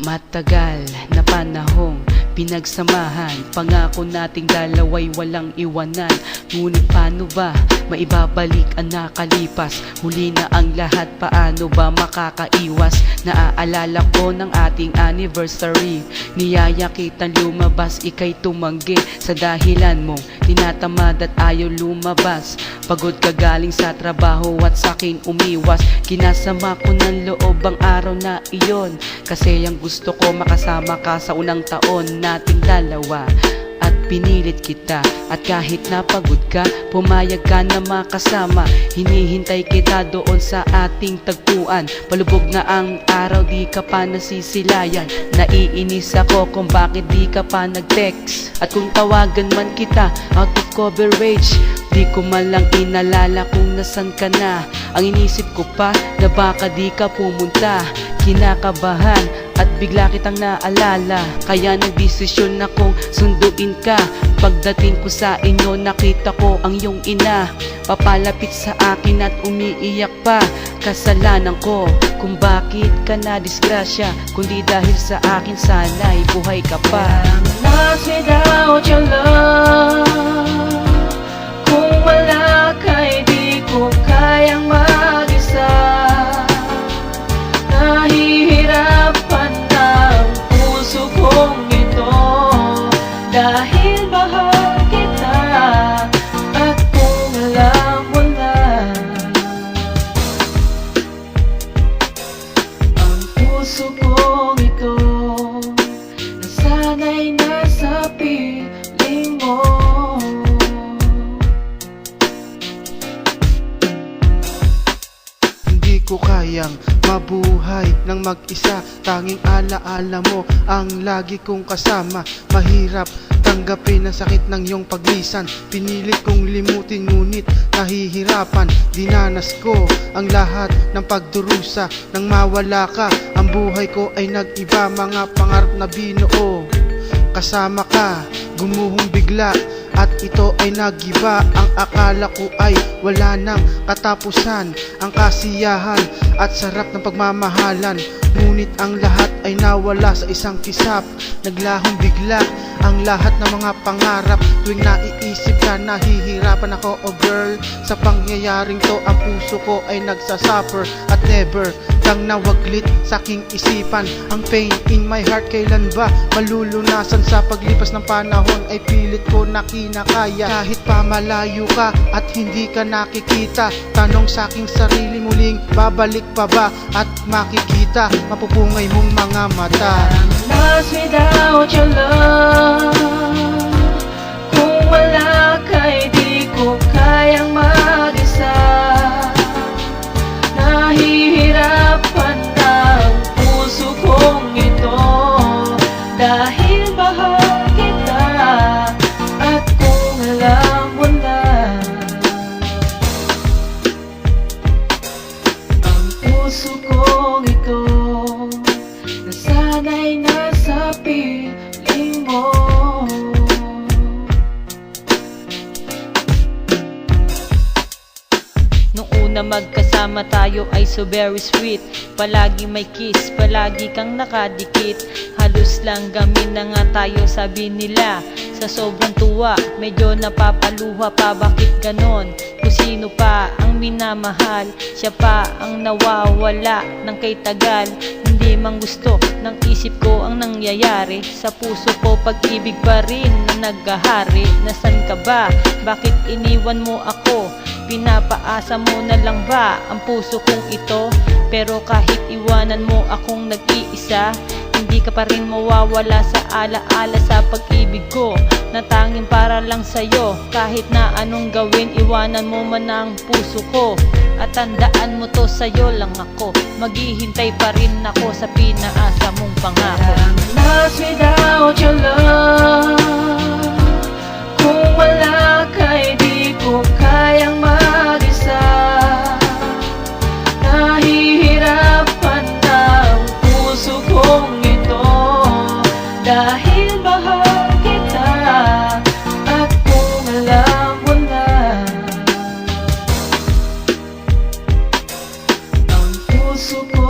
Matagal na panahong pinagsamahan, pangako nating dalawa'y walang iwanan. Ngunit paano ba maibabalik ang nakalipas? Huli na ang lahat, paano ba makakaiwas? Naaalala ko ng ating anniversary, niyaya kitang lumabas, ika'y tumanggi sa dahilan mong tinatamad at ayaw lumabas. Pagod ka galing sa trabaho at sa'kin umiwas. Kinasama ko ng loob ang araw na iyon, kasi ang gusto ko makasama ka sa unang taon nating dalawa. At pinilit kita, at kahit napagod ka, pumayag ka na makasama. Hinihintay kita doon sa ating tagpuan. Palubog na ang araw, di ka pa nasisilayan. Naiinis ako kung bakit di ka pa nag-text. At kung tawagan man kita, out of coverage, di ko man lang inalala kung nasan ka na. Ang inisip ko pa na baka di ka pumunta. Kinakabahan at bigla kitang naalala, kaya nagdesisyon akong sunduin ka. Pagdating ko sa inyo, nakita ko ang iyong ina, papalapit sa akin at umiiyak pa. Kasalanan ko kung bakit ka na disgrasya, kundi dahil sa akin sana'y buhay ka pa. I'm lost without your love. Kung wala ka'y di ko kayang mag-isa. Nahihirapan ang puso kong ito, dahil mahal kita. At kung alam mo na, ang puso kong ito nasanay na sa piling mo. Hindi ko kayang mabuhay ng mag-isa, tanging alaala mo ang lagi kong kasama. Mahirap tanggapin ang sakit ng iyong paglisan, pinilit kong limutin ngunit nahihirapan. Dinanas ko ang lahat ng pagdurusa, nang mawala ka ang buhay ko ay nag-iba. Mga pangarap na binuo kasama ka, gumuhong bigla at ito ay nagiba. Ang akala ko ay wala nang katapusan, ang kasiyahan at sarap ng pagmamahalan. Ngunit ang lahat ay nawala sa isang kisap. Naglahong bigla ang lahat ng mga pangarap. Tuwing naiisip ka, nahihirapan ako, oh girl. Sa pangyayaring to, ang puso ko ay nagsasuffer. At never kang nawaglit sa aking isipan. Ang pain in my heart, kailan ba malulunasan? Sa paglipas ng panahon ay pilit ko na kinakaya. Kahit pa malayo ka at hindi ka nakikita, tanong sa aking sarili, muling babalik pa ba at makikita mapupungay mong mga mata? I'm lost without your love. Kung wala ka'y di ko kayang mag-isa. Nahihirapan ang puso kong ito, dahil mahal kita. At kung alam mo na, ang puso kong ito nasanay na sa piling mo. Nung una magkasama tayo ay so very sweet. Palagi may kiss, palagi kang nakadikit. Halos lang gamin na nga tayo, sabi nila. Sa sobrang tuwa, medyo napapaluha pa, bakit ganon? Kung sino pa ang minamahal, siya pa ang nawawala ng kay tagal. Hindi mang gusto ng isip ko ang nangyayari. Sa puso ko pag-ibig pa rin na naghahari. Nasaan ka ba? Bakit iniwan mo ako? Pinapaasa mo na lang ba ang puso kong ito? Pero kahit iwanan mo akong nag-iisa, hindi ka pa rin mawawala sa alaala sa pag-ibig ko, na tanging para lang sa'yo. Kahit na anong gawin, iwanan mo man ang puso ko. At tandaan mo to, sa'yo lang ako maghihintay pa rin ako sa pinaasa mong pangako. I'm lost without your love. Kung wala ka'y di ko kayang mag-isa. Nahihirapan ang puso kong ito, dahil mahal kita. At kung alam mo na, ang puso ko